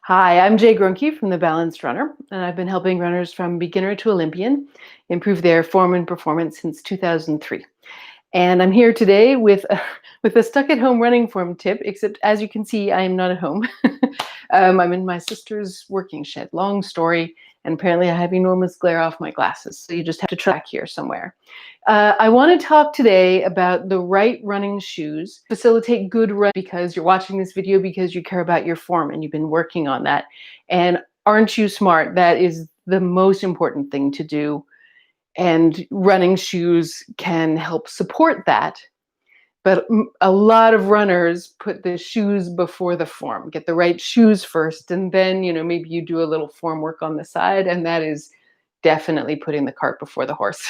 Hi, I'm Gruenke from The Balanced Runner, and I've been helping runners from beginner to Olympian improve their form and performance since 2003. And I'm here today with with a stuck-at-home running form tip, except as you can see, I am not at home. I'm in my sister's working shed. Long story, and apparently I have enormous glare off my glasses, so you just have to track here somewhere. I want to talk today about the right running shoes to facilitate good run, because you're watching this video because you care about your form and you've been working on that. And aren't you smart? That is the most important thing to do. And running shoes can help support that. But a lot of runners put the shoes before the form, get the right shoes first, and then, maybe you do a little form work on the side, and that is definitely putting the cart before the horse.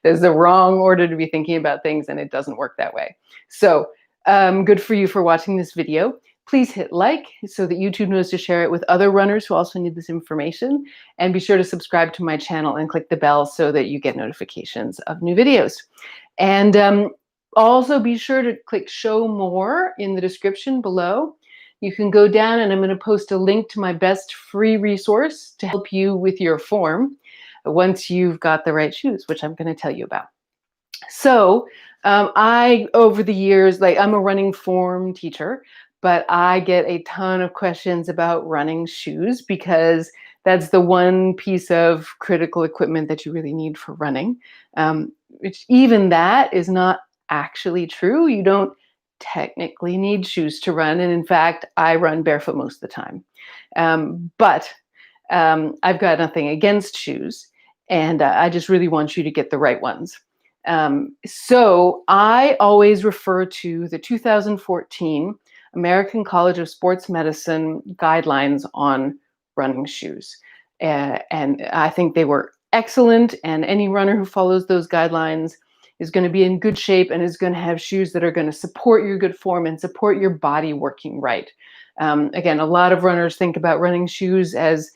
There's the wrong order to be thinking about things, and it doesn't work that way. So good for you for watching this video. Please hit like so that YouTube knows to share it with other runners who also need this information. And be sure to subscribe to my channel and click the bell so that you get notifications of new videos. And also be sure to click show more in the description below. You can go down and I'm going to post a link to my best free resource to help you with your form once you've got the right shoes, which I'm going to tell you about. So over the years, I'm a running form teacher, but I get a ton of questions about running shoes because that's the one piece of critical equipment that you really need for running. Which even that is not actually true. You don't technically need shoes to run. And in fact, I run barefoot most of the time. But I've got nothing against shoes. And I just really want you to get the right ones. So I always refer to the 2014 American College of Sports Medicine guidelines on running shoes. And I think they were excellent. And any runner who follows those guidelines is going to be in good shape and is going to have shoes that are going to support your good form and support your body working right. Again, a lot of runners think about running shoes as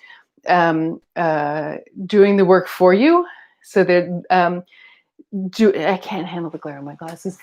doing the work for you. So they're I can't handle the glare on my glasses.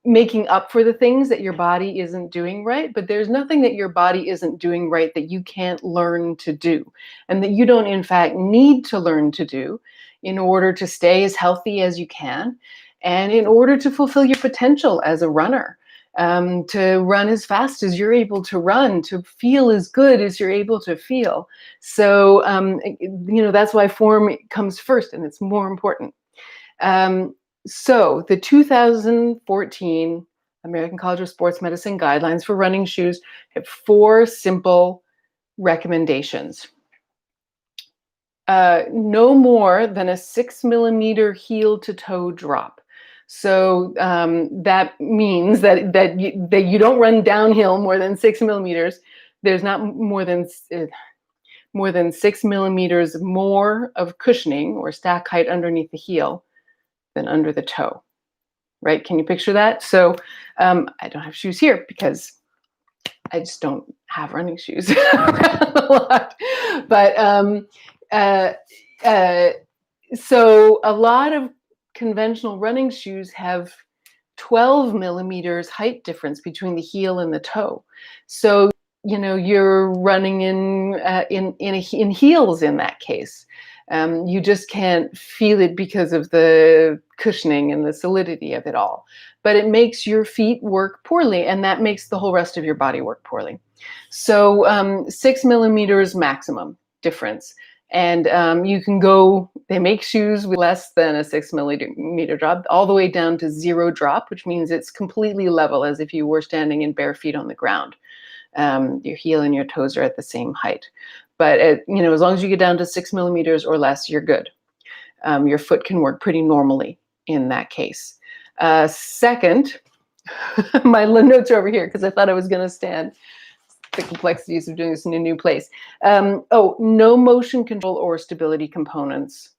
Making up for the things that your body isn't doing right, but there's nothing that your body isn't doing right that you can't learn to do, and that you don't in fact need to learn to do in order to stay as healthy as you can, and in order to fulfill your potential as a runner. To run as fast as you're able to run, to feel as good as you're able to feel. So, that's why form comes first and it's more important. So the 2014 American College of Sports Medicine guidelines for running shoes have 4 simple recommendations. No more than a 6 millimeter heel to toe drop. So that means that you don't run downhill more than 6 millimeters. There's not more than 6 millimeters more of cushioning or stack height underneath the heel than under the toe, right? Can you picture that? So I don't have shoes here because I just don't have running shoes a lot. But so a lot of conventional running shoes have 12 millimeters height difference between the heel and the toe. So, you're running in heels in that case. You just can't feel it because of the cushioning and the solidity of it all. But it makes your feet work poorly, and that makes the whole rest of your body work poorly. So 6 millimeters maximum difference. And you can go, they make shoes with less than a 6 millimeter drop, all the way down to 0 drop, which means it's completely level, as if you were standing in bare feet on the ground. Your heel and your toes are at the same height. But as long as you get down to 6 millimeters or less, you're good. Your foot can work pretty normally in that case. Second, my notes are over here because I thought I was going to stand. The complexities of doing this in a new place. No motion control or stability components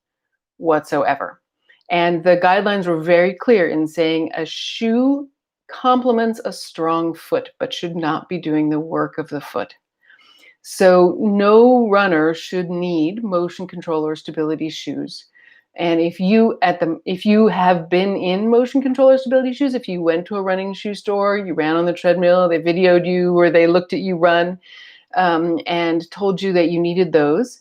whatsoever. And the guidelines were very clear in saying a shoe complements a strong foot, but should not be doing the work of the foot. So no runner should need motion control or stability shoes And if you have been in motion control or stability shoes, if you went to a running shoe store, you ran on the treadmill, they videoed you or they looked at you run, and told you that you needed those,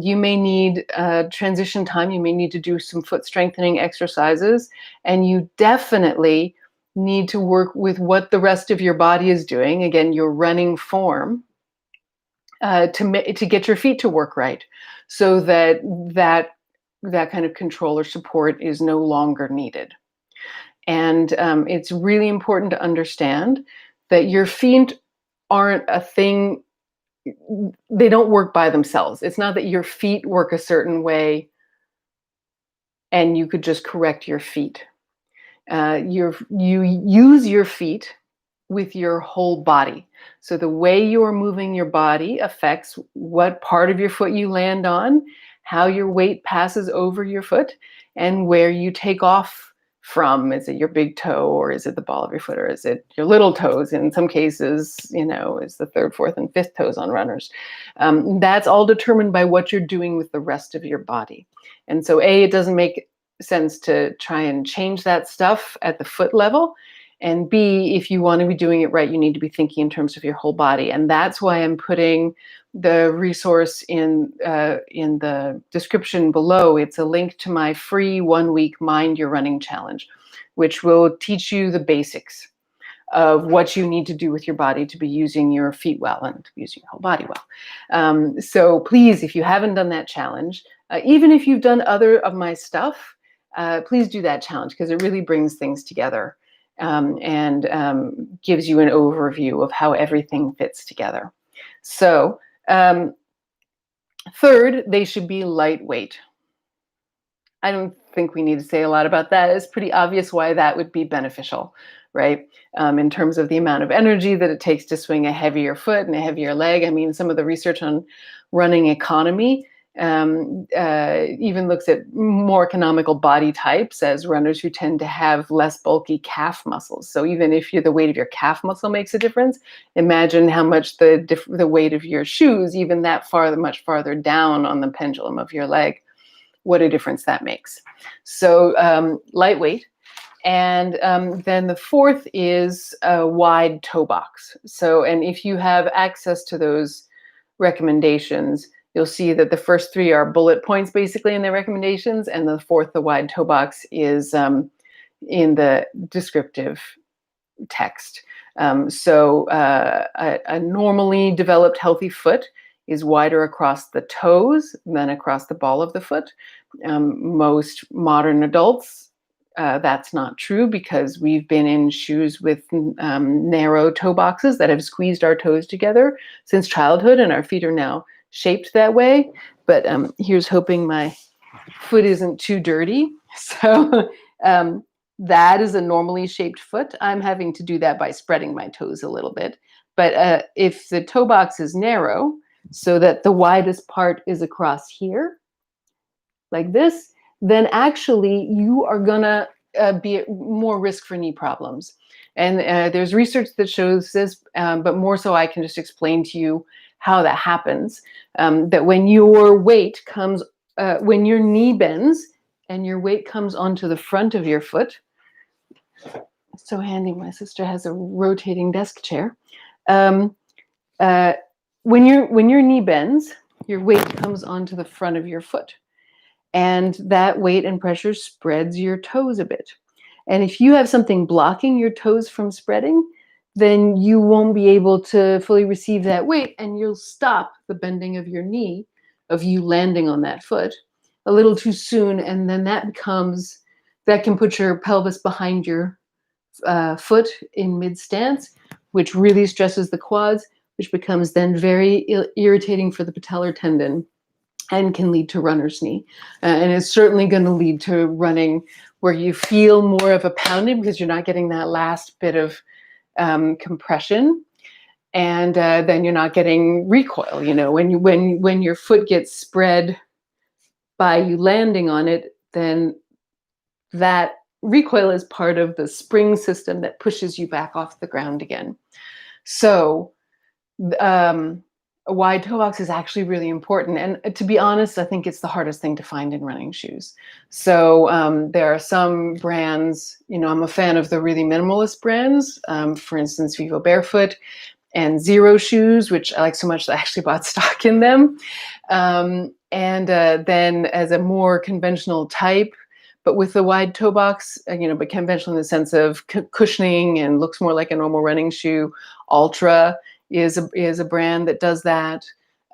you may need transition time. You may need to do some foot strengthening exercises, and you definitely need to work with what the rest of your body is doing. Again, your running form, to get your feet to work right, so that kind of control or support is no longer needed. And it's really important to understand that your feet aren't a thing. They don't work by themselves. It's not that your feet work a certain way and you could just correct your feet. You use your feet with your whole body. So the way you're moving your body affects what part of your foot you land on, how your weight passes over your foot, and where you take off from. Is it your big toe, or is it the ball of your foot, or is it your little toes? In some cases, it's the third, fourth, and fifth toes on runners. That's all determined by what you're doing with the rest of your body. And so it doesn't make sense to try and change that stuff at the foot level. And B, if you want to be doing it right, you need to be thinking in terms of your whole body. And that's why I'm putting the resource in the description below. It's a link to my free 1-week Mind Your Running Challenge, which will teach you the basics of what you need to do with your body to be using your feet well and to be using your whole body well. So please, if you haven't done that challenge, even if you've done other of my stuff, please do that challenge, because it really brings things together. And gives you an overview of how everything fits together. So, third, they should be lightweight. I don't think we need to say a lot about that. It's pretty obvious why that would be beneficial, right? In terms of the amount of energy that it takes to swing a heavier foot and a heavier leg. I mean, some of the research on running economy even looks at more economical body types as runners who tend to have less bulky calf muscles. So even if the weight of your calf muscle makes a difference, imagine how much the weight of your shoes, even much farther down on the pendulum of your leg, what a difference that makes. So lightweight. And then the fourth is a wide toe box. So, and if you have access to those recommendations, you'll see that the first three are bullet points basically in their recommendations, and the fourth, the wide toe box, is in the descriptive text. So a normally developed healthy foot is wider across the toes than across the ball of the foot. Most modern adults, that's not true, because we've been in shoes with narrow toe boxes that have squeezed our toes together since childhood, and our feet are now shaped that way. But here's hoping my foot isn't too dirty. So that is a normally shaped foot. I'm having to do that by spreading my toes a little bit. But if the toe box is narrow, so that the widest part is across here, like this, then actually you are gonna be at more risk for knee problems. And there's research that shows this, but more so I can just explain to you how that happens. That when your weight comes, when your knee bends and your weight comes onto the front of your foot, it's so handy, my sister has a rotating desk chair. When your knee bends, your weight comes onto the front of your foot. And that weight and pressure spreads your toes a bit. And if you have something blocking your toes from spreading, then you won't be able to fully receive that weight, and you'll stop the bending of your knee, of you landing on that foot, a little too soon. And then that can put your pelvis behind your foot in mid-stance, which really stresses the quads, which becomes then very irritating for the patellar tendon and can lead to runner's knee. And it's certainly going to lead to running where you feel more of a pounding, because you're not getting that last bit of compression, and then you're not getting recoil. When your foot gets spread by you landing on it, then that recoil is part of the spring system that pushes you back off the ground again. So a wide toe box is actually really important. And to be honest, I think it's the hardest thing to find in running shoes. So there are some brands, I'm a fan of the really minimalist brands. For instance, Vivo Barefoot and Zero shoes, which I like so much that I actually bought stock in them. And then as a more conventional type, but with the wide toe box, but conventional in the sense of cushioning and looks more like a normal running shoe, Ultra is a brand that does that.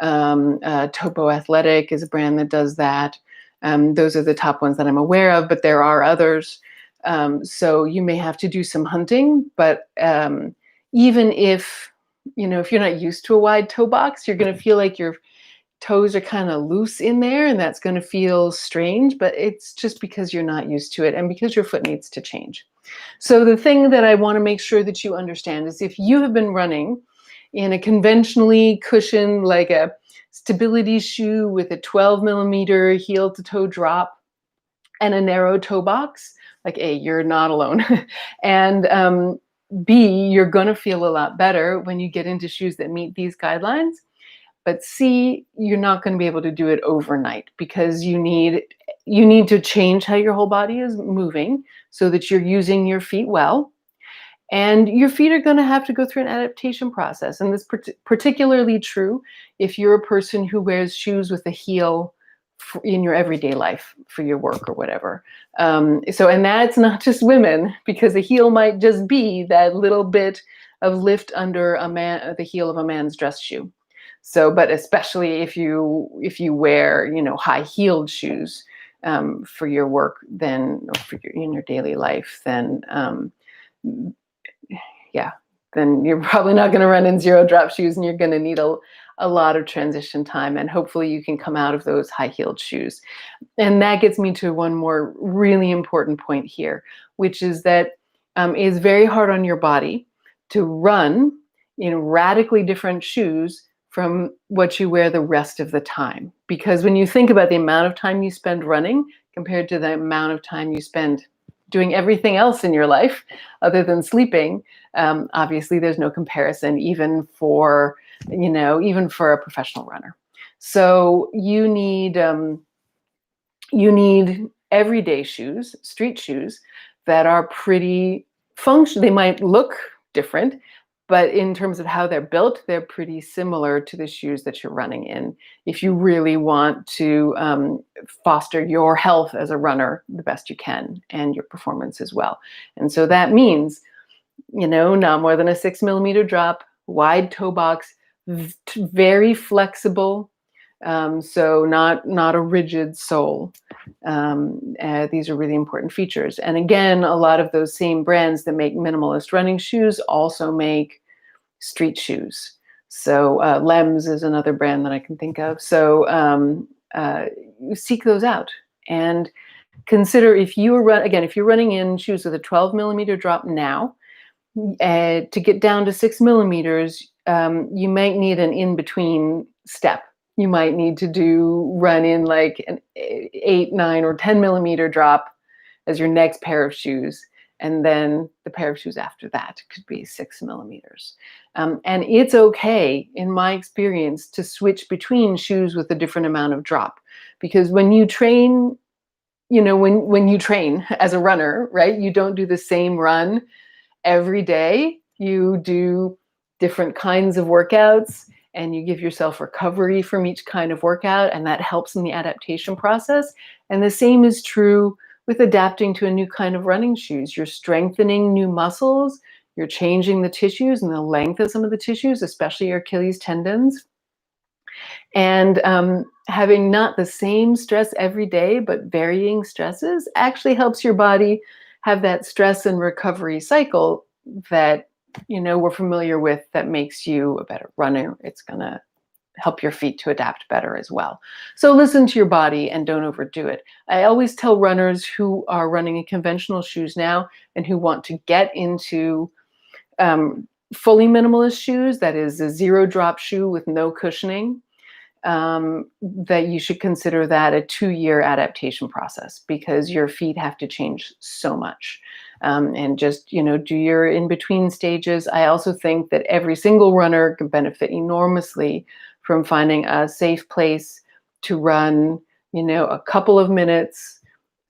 Topo Athletic is a brand that does that. Those are the top ones that I'm aware of, but there are others. So you may have to do some hunting, but even if you're not used to a wide toe box, you're going to feel like your toes are kind of loose in there, and that's going to feel strange, but it's just because you're not used to it and because your foot needs to change. So the thing that I want to make sure that you understand is if you have been running in a conventionally cushioned, like a stability shoe with a 12 millimeter heel to toe drop and a narrow toe box, like A, you're not alone. And B, you're going to feel a lot better when you get into shoes that meet these guidelines. But C, you're not going to be able to do it overnight because you need to change how your whole body is moving so that you're using your feet well. And your feet are going to have to go through an adaptation process. And this is particularly true if you're a person who wears shoes with a heel in your everyday life for your work or whatever. And that's not just women, because a heel might just be that little bit of lift under the heel of a man's dress shoe. So, but especially if you wear, high-heeled shoes for your work, then in your daily life, then then you're probably not going to run in zero drop shoes, and you're going to need a lot of transition time. And hopefully you can come out of those high-heeled shoes. And that gets me to one more really important point here, which is that it's very hard on your body to run in radically different shoes from what you wear the rest of the time. Because when you think about the amount of time you spend running compared to the amount of time you spend doing everything else in your life other than sleeping, obviously there's no comparison even for a professional runner. So you need everyday shoes, street shoes that are pretty functional. They might look different, but in terms of how they're built, they're pretty similar to the shoes that you're running in if you really want to foster your health as a runner the best you can and your performance as well. And so that means, not more than a 6 millimeter drop, wide toe box, very flexible, so not a rigid sole. These are really important features. And again, a lot of those same brands that make minimalist running shoes also make street shoes. So Lems is another brand that I can think of. So seek those out and consider if you're running in shoes with a 12 millimeter drop now, to get down to 6 millimeters, you might need an in-between step. You might need to run in like an 8, 9, or 10 millimeter drop as your next pair of shoes. And then the pair of shoes after that could be 6 millimeters. And it's okay, in my experience, to switch between shoes with a different amount of drop. Because when you train, when you train as a runner, right, you don't do the same run every day. You do different kinds of workouts, and you give yourself recovery from each kind of workout, and that helps in the adaptation process. And the same is true with adapting to a new kind of running shoes. You're strengthening new muscles, you're changing the tissues and the length of some of the tissues, especially your Achilles tendons. And having not the same stress every day, but varying stresses actually helps your body have that stress and recovery cycle that, we're familiar with, that makes you a better runner. It's going to help your feet to adapt better as well. So listen to your body and don't overdo it. I always tell runners who are running in conventional shoes now and who want to get into fully minimalist shoes, that is a zero drop shoe with no cushioning, that you should consider that a 2-year adaptation process, because your feet have to change so much. And just, do your in-between stages. I also think that every single runner can benefit enormously from finding a safe place to run, a couple of minutes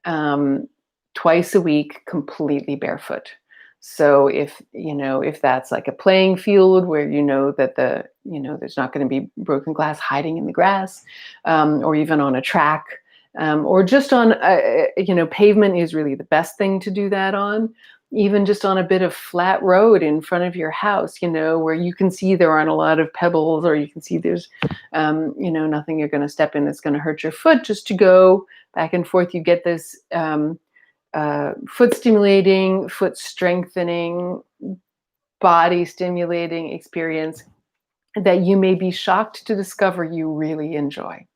um, twice a week completely barefoot. So if that's like a playing field where that there's not going to be broken glass hiding in the grass, or even on a track, or just on pavement is really the best thing to do that on. Even just on a bit of flat road in front of your house, where you can see there aren't a lot of pebbles, or you can see there's nothing you're going to step in that's going to hurt your foot. Just to go back and forth, you get this foot stimulating, foot strengthening, body stimulating experience that you may be shocked to discover you really enjoy.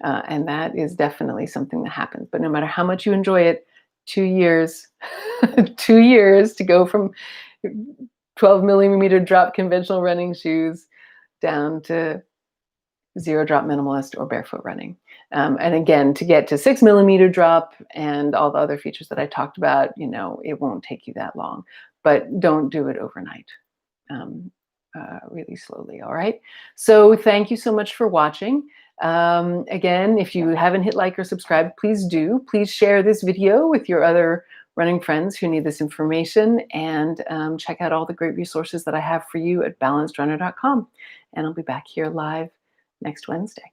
And that is definitely something that happens. But no matter how much you enjoy it, 2 years, 2 years to go from 12 millimeter drop conventional running shoes down to 0 drop minimalist or barefoot running. And again, to get to 6 millimeter drop and all the other features that I talked about, it won't take you that long, but don't do it overnight. Really slowly. All right. So thank you so much for watching. Again, if you haven't hit like or subscribe, please do. Please share this video with your other running friends who need this information, and check out all the great resources that I have for you at balancedrunner.com. And I'll be back here live next Wednesday.